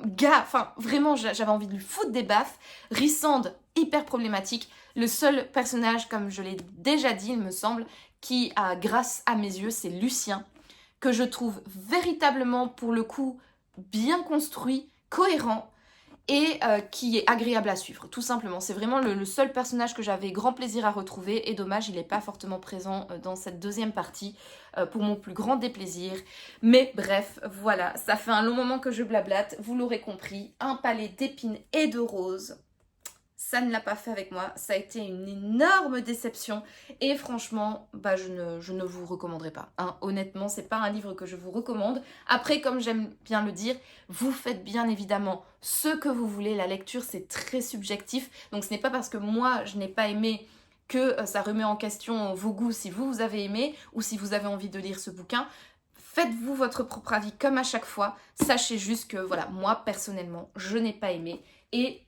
gars. Enfin vraiment, j'avais envie de lui foutre des baffes. Rysand, hyper problématique. Le seul personnage, comme je l'ai déjà dit, il me semble, qui a grâce à mes yeux, c'est Lucien, que je trouve véritablement, pour le coup, bien construit, cohérent, et qui est agréable à suivre, tout simplement. C'est vraiment le seul personnage que j'avais grand plaisir à retrouver, et dommage, il n'est pas fortement présent dans cette deuxième partie, pour mon plus grand déplaisir. Mais bref, voilà, ça fait un long moment que je blablate, vous l'aurez compris, un palais d'épines et de roses. Ça ne l'a pas fait avec moi, ça a été une énorme déception, et franchement, je ne vous recommanderai pas. Hein. Honnêtement, c'est pas un livre que je vous recommande. Après, comme j'aime bien le dire, vous faites bien évidemment ce que vous voulez. La lecture, c'est très subjectif, donc ce n'est pas parce que moi, je n'ai pas aimé que ça remet en question vos goûts si vous avez aimé, ou si vous avez envie de lire ce bouquin. Faites-vous votre propre avis comme à chaque fois. Sachez juste que, voilà, moi, personnellement, je n'ai pas aimé, et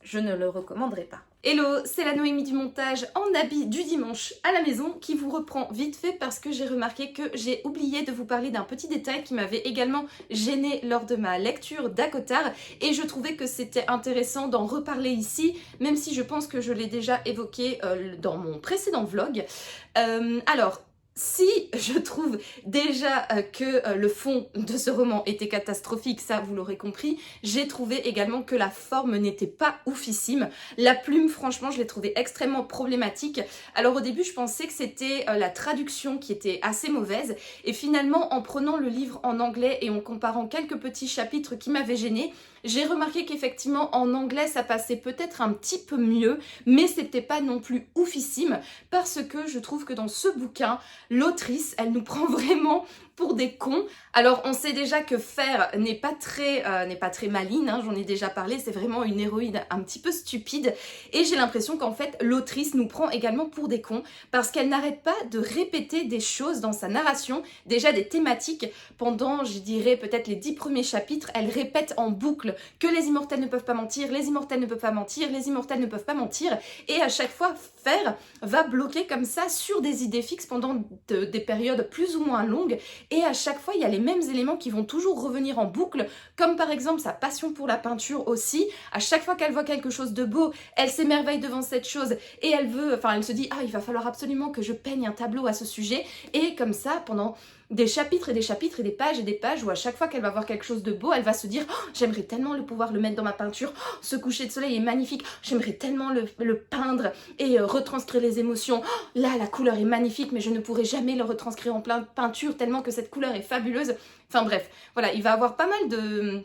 je ne le recommanderai pas. Hello, c'est la Noémie du montage en habit du dimanche à la maison qui vous reprend vite fait parce que j'ai remarqué que j'ai oublié de vous parler d'un petit détail qui m'avait également gênée lors de ma lecture d'Akotar, et je trouvais que c'était intéressant d'en reparler ici, même si je pense que je l'ai déjà évoqué dans mon précédent vlog. Alors, Si je trouve déjà que le fond de ce roman était catastrophique, ça vous l'aurez compris, j'ai trouvé également que la forme n'était pas oufissime. La plume, franchement, je l'ai trouvée extrêmement problématique. Alors au début, je pensais que c'était la traduction qui était assez mauvaise. Et finalement, en prenant le livre en anglais et en comparant quelques petits chapitres qui m'avaient gênée, j'ai remarqué qu'effectivement, en anglais, ça passait peut-être un petit peu mieux, mais c'était pas non plus oufissime, parce que je trouve que dans ce bouquin, l'autrice, elle nous prend vraiment pour des cons. Alors on sait déjà que Fer n'est pas très maligne, hein, j'en ai déjà parlé, c'est vraiment une héroïne un petit peu stupide, et j'ai l'impression qu'en fait l'autrice nous prend également pour des cons, parce qu'elle n'arrête pas de répéter des choses dans sa narration, déjà des thématiques. Pendant, je dirais, peut-être les 10 premiers chapitres, elle répète en boucle que les immortels ne peuvent pas mentir, les immortels ne peuvent pas mentir, les immortels ne peuvent pas mentir, et à chaque fois Fer va bloquer comme ça sur des idées fixes pendant des périodes plus ou moins longues, et à chaque fois il y a les mêmes éléments qui vont toujours revenir en boucle, comme par exemple sa passion pour la peinture aussi. À chaque fois qu'elle voit quelque chose de beau, elle s'émerveille devant cette chose, et elle se dit ah, il va falloir absolument que je peigne un tableau à ce sujet, et comme ça pendant des chapitres et des chapitres et des pages où à chaque fois qu'elle va voir quelque chose de beau, elle va se dire oh, j'aimerais tellement pouvoir le mettre dans ma peinture, oh, ce coucher de soleil est magnifique, j'aimerais tellement le peindre et retranscrire les émotions, oh, là la couleur est magnifique mais je ne pourrai jamais le retranscrire en plein peinture tellement que cette couleur est fabuleuse. Enfin bref, voilà, il va avoir pas mal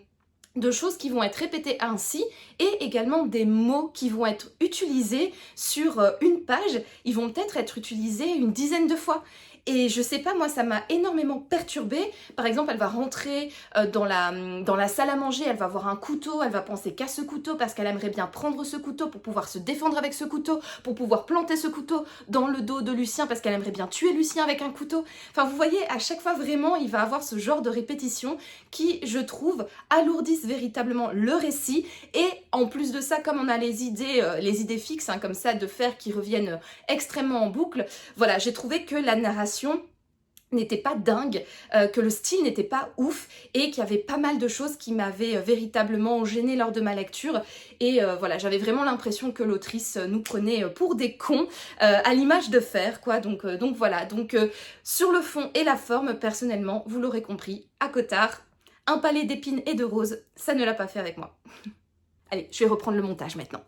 de choses qui vont être répétées ainsi, et également des mots qui vont être utilisés sur une page, ils vont peut-être être utilisés une dizaine de fois. Et je sais pas, moi ça m'a énormément perturbée. Par exemple, elle va rentrer dans la salle à manger, elle va voir un couteau, elle va penser qu'à ce couteau parce qu'elle aimerait bien prendre ce couteau pour pouvoir se défendre avec ce couteau, pour pouvoir planter ce couteau dans le dos de Lucien parce qu'elle aimerait bien tuer Lucien avec un couteau. Enfin, vous voyez, à chaque fois vraiment, il va avoir ce genre de répétition qui, je trouve, alourdissent véritablement le récit. Et en plus de ça, comme on a les idées fixes, hein, comme ça, de Fer qui reviennent extrêmement en boucle, voilà, j'ai trouvé que la narration n'était pas dingue, que le style n'était pas ouf et qu'il y avait pas mal de choses qui m'avaient véritablement gênée lors de ma lecture. Et voilà, j'avais vraiment l'impression que l'autrice nous prenait pour des cons, à l'image de Fer, quoi. Donc voilà, sur le fond et la forme, personnellement, vous l'aurez compris, à Cottard, un palais d'épines et de roses, ça ne l'a pas fait avec moi. Allez, je vais reprendre le montage maintenant.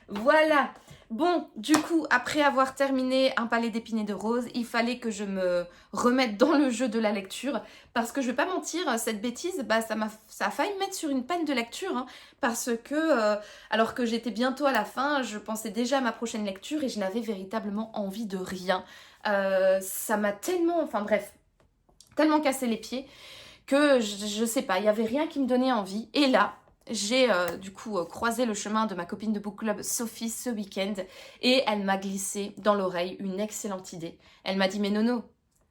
Voilà. Bon, du coup, après avoir terminé Un palais d'épines et de roses, il fallait que je me remette dans le jeu de la lecture, parce que je vais pas mentir, cette bêtise, bah, ça a failli me mettre sur une peine de lecture, hein, parce que, alors que j'étais bientôt à la fin, je pensais déjà à ma prochaine lecture et je n'avais véritablement envie de rien. Ça m'a tellement, enfin bref, tellement cassé les pieds que je sais pas, il y avait rien qui me donnait envie. Et là, j'ai du coup croisé le chemin de ma copine de book club Sophie ce week-end, et elle m'a glissé dans l'oreille une excellente idée. Elle m'a dit mais Nono,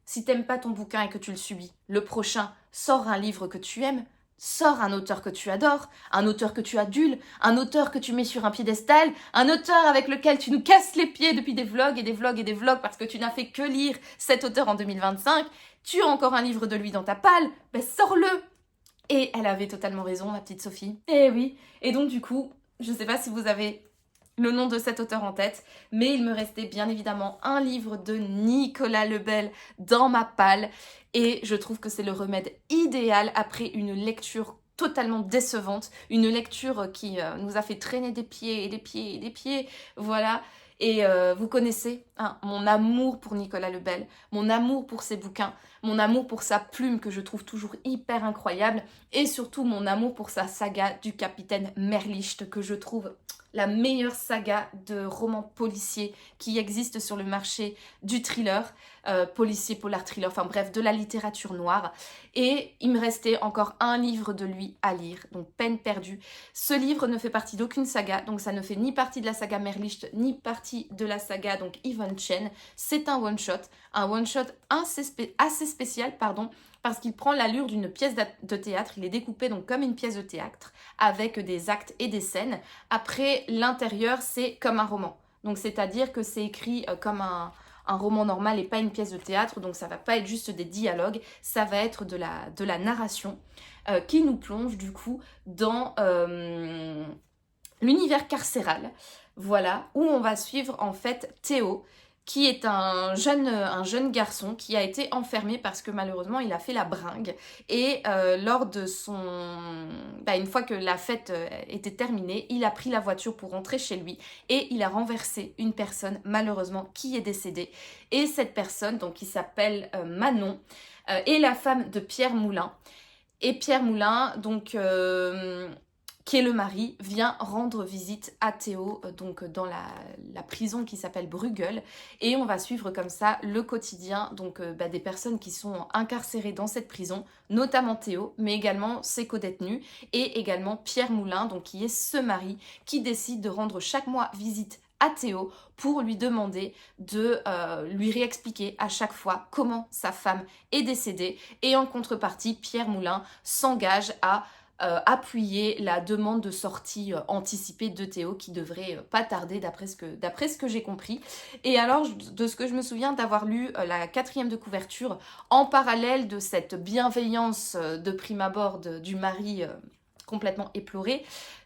si t'aimes pas ton bouquin et que tu le subis, le prochain, sors un livre que tu aimes, sors un auteur que tu adores, un auteur que tu adules, un auteur que tu mets sur un piédestal, un auteur avec lequel tu nous casses les pieds depuis des vlogs et des vlogs et des vlogs parce que tu n'as fait que lire cet auteur en 2025, tu as encore un livre de lui dans ta palle, ben sors-le. Et elle avait totalement raison, ma petite Sophie. Eh oui. Et donc du coup, je ne sais pas si vous avez le nom de cet auteur en tête, mais il me restait bien évidemment un livre de Nicolas Lebel dans ma palle. Et je trouve que c'est le remède idéal après une lecture totalement décevante, une lecture qui nous a fait traîner des pieds et des pieds et des pieds, voilà. Et vous connaissez hein, mon amour pour Nicolas Lebel, mon amour pour ses bouquins, mon amour pour sa plume que je trouve toujours hyper incroyable, et surtout mon amour pour sa saga du capitaine Merlicht que je trouve la meilleure saga de romans policiers qui existe sur le marché du thriller, policier, polar thriller, enfin bref, de la littérature noire. Et il me restait encore un livre de lui à lire, donc peine perdue. Ce livre ne fait partie d'aucune saga, donc ça ne fait ni partie de la saga Merlicht, ni partie de la saga donc Yvonne Chen. C'est un one-shot assez spécial, pardon, parce qu'il prend l'allure d'une pièce de théâtre. Il est découpé donc comme une pièce de théâtre, avec des actes et des scènes. Après, l'intérieur, c'est comme un roman. Donc, c'est-à-dire que c'est écrit comme un roman normal et pas une pièce de théâtre. Donc, ça va pas être juste des dialogues, ça va être de la narration qui nous plonge du coup dans l'univers carcéral. Voilà, où on va suivre en fait Théo, qui est un jeune garçon qui a été enfermé parce que malheureusement il a fait la bringue et lors de une fois que la fête était terminée, il a pris la voiture pour rentrer chez lui et il a renversé une personne malheureusement qui est décédée et cette personne donc qui s'appelle Manon est la femme de Pierre Moulin et Pierre Moulin donc qui est le mari, vient rendre visite à Théo, donc dans la prison qui s'appelle Bruegel. Et on va suivre comme ça le quotidien donc, des personnes qui sont incarcérées dans cette prison, notamment Théo, mais également ses codétenus, et également Pierre Moulin, donc, qui est ce mari, qui décide de rendre chaque mois visite à Théo pour lui demander de lui réexpliquer à chaque fois comment sa femme est décédée. Et en contrepartie, Pierre Moulin s'engage à appuyer la demande de sortie anticipée de Théo qui devrait pas tarder d'après ce que j'ai compris. Et alors, de ce que je me souviens d'avoir lu la 4e de couverture en parallèle de cette bienveillance de prime abord du mari complètement éploré,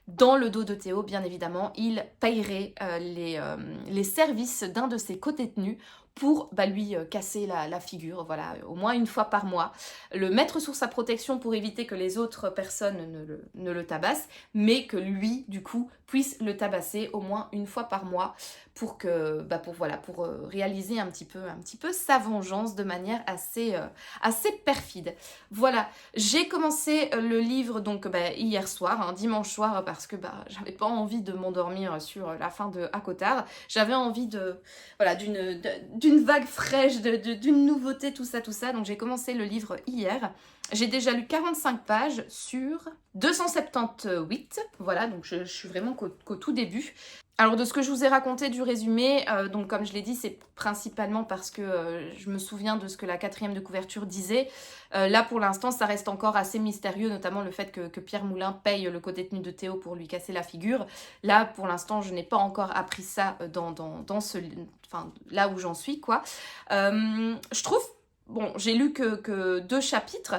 dans le dos de Théo, bien évidemment, il payerait les services d'un de ses codétenus pour lui casser la figure, voilà, au moins une fois par mois, le mettre sous sa protection pour éviter que les autres personnes ne le tabassent, mais que lui, du coup, puisse le tabasser au moins une fois par mois pour réaliser un petit peu sa vengeance de manière assez perfide. Voilà, j'ai commencé le livre donc hier soir, dimanche soir, parce que j'avais pas envie de m'endormir sur la fin de Akotard. J'avais envie d'une vague fraîche, d'une nouveauté, tout ça. Donc j'ai commencé le livre hier. J'ai déjà lu 45 pages sur 278. Voilà, donc je suis vraiment qu'au tout début. Alors de ce que je vous ai raconté du résumé, donc comme je l'ai dit, c'est principalement parce que je me souviens de ce que la 4e de couverture disait. Là pour l'instant ça reste encore assez mystérieux, notamment le fait que Pierre Moulin paye le codétenu de Théo pour lui casser la figure. Là pour l'instant je n'ai pas encore appris ça là où j'en suis quoi. Je trouve... Bon, j'ai lu que 2 chapitres.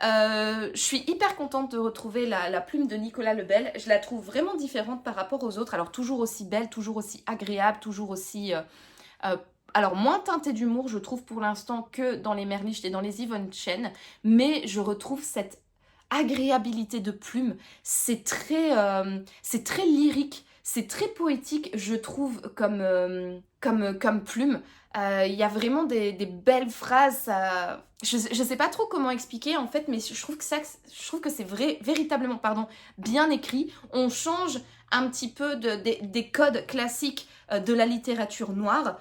Je suis hyper contente de retrouver la plume de Nicolas Lebel. Je la trouve vraiment différente par rapport aux autres. Alors, toujours aussi belle, toujours aussi agréable, toujours aussi... alors, moins teintée d'humour, je trouve, pour l'instant, que dans les Merlicht et dans les Yvonne Chen. Mais je retrouve cette agréabilité de plume. C'est très lyrique. C'est très poétique, je trouve, comme plume. Il y a vraiment des belles phrases. Je sais pas trop comment expliquer en fait, mais je trouve que c'est véritablement bien écrit. On change un petit peu des codes classiques de la littérature noire.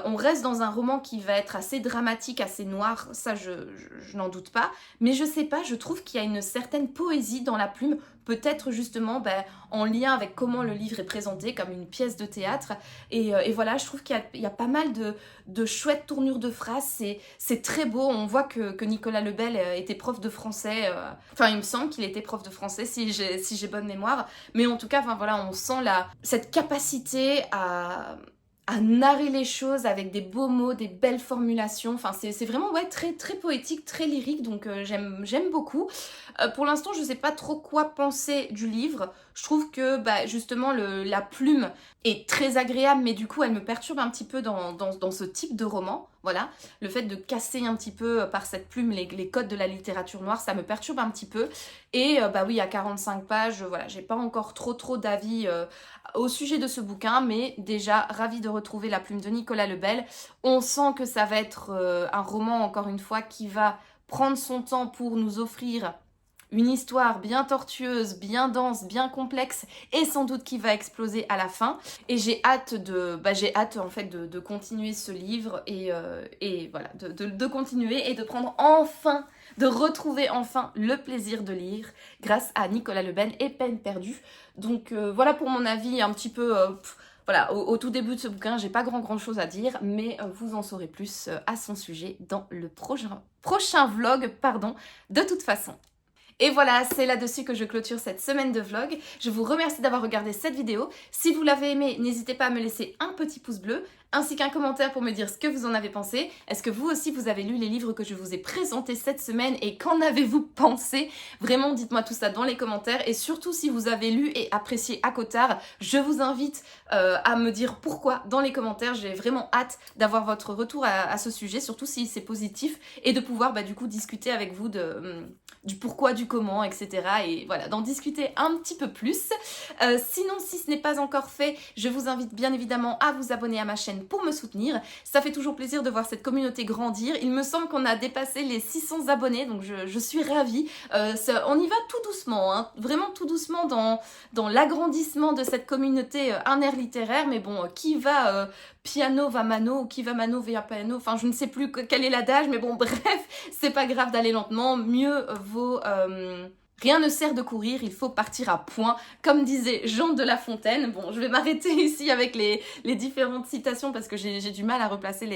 On reste dans un roman qui va être assez dramatique, assez noir, ça je n'en doute pas. Mais je sais pas, je trouve qu'il y a une certaine poésie dans la plume, peut-être justement en lien avec comment le livre est présenté, comme une pièce de théâtre. Et voilà, je trouve qu'il y a pas mal de chouettes tournures de phrases, c'est très beau. On voit que Nicolas Lebel était prof de français, enfin il me semble qu'il était prof de français si j'ai bonne mémoire. Mais en tout cas, on sent cette capacité à narrer les choses avec des beaux mots, des belles formulations. Enfin, c'est vraiment très, très poétique, très lyrique, donc j'aime beaucoup. Pour l'instant, je sais pas trop quoi penser du livre. Je trouve que justement la plume est très agréable, mais du coup elle me perturbe un petit peu dans ce type de roman. Voilà, le fait de casser un petit peu par cette plume les codes de la littérature noire, ça me perturbe un petit peu. Et oui, à 45 pages, voilà, j'ai pas encore trop d'avis au sujet de ce bouquin, mais déjà ravie de retrouver la plume de Nicolas Lebel. On sent que ça va être un roman, encore une fois, qui va prendre son temps pour nous offrir une histoire bien tortueuse, bien dense, bien complexe et sans doute qui va exploser à la fin. Et j'ai hâte en fait de continuer ce livre et voilà, de continuer et de prendre enfin, de retrouver enfin le plaisir de lire grâce à Nicolas Lebel et Peine perdue. Donc voilà pour mon avis un petit peu... Voilà, au tout début de ce bouquin, j'ai pas grand chose à dire, mais vous en saurez plus à son sujet dans le prochain vlog, de toute façon. Et voilà, c'est là-dessus que je clôture cette semaine de vlog. Je vous remercie d'avoir regardé cette vidéo. Si vous l'avez aimée, n'hésitez pas à me laisser un petit pouce bleu, ainsi qu'un commentaire pour me dire ce que vous en avez pensé. Est-ce que vous aussi vous avez lu les livres que je vous ai présentés cette semaine et qu'en avez-vous pensé? Vraiment, dites-moi tout ça dans les commentaires. Et surtout, si vous avez lu et apprécié ACOTAR, je vous invite à me dire pourquoi dans les commentaires. J'ai vraiment hâte d'avoir votre retour à ce sujet, surtout si c'est positif, et de pouvoir du coup discuter avec vous du pourquoi, du comment, etc. Et voilà, d'en discuter un petit peu plus. Sinon, si ce n'est pas encore fait, je vous invite bien évidemment à vous abonner à ma chaîne pour me soutenir. Ça fait toujours plaisir de voir cette communauté grandir. Il me semble qu'on a dépassé les 600 abonnés, donc je suis ravie. On y va tout doucement, hein, vraiment tout doucement dans l'agrandissement de cette communauté Un air littéraire. Mais bon, qui va piano va mano, ou qui va mano va piano, enfin je ne sais plus quel est l'adage, mais bon bref, c'est pas grave d'aller lentement, mieux vaut... Rien ne sert de courir, il faut partir à point, comme disait Jean de La Fontaine. Bon, je vais m'arrêter ici avec les différentes citations parce que j'ai du mal à replacer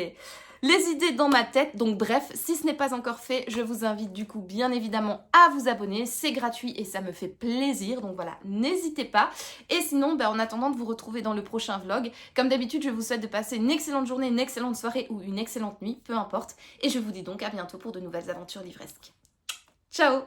les idées dans ma tête. Donc bref, si ce n'est pas encore fait, je vous invite du coup bien évidemment à vous abonner. C'est gratuit et ça me fait plaisir, donc voilà, n'hésitez pas. Et sinon, en attendant de vous retrouver dans le prochain vlog, comme d'habitude, je vous souhaite de passer une excellente journée, une excellente soirée ou une excellente nuit, peu importe. Et je vous dis donc à bientôt pour de nouvelles aventures livresques. Ciao!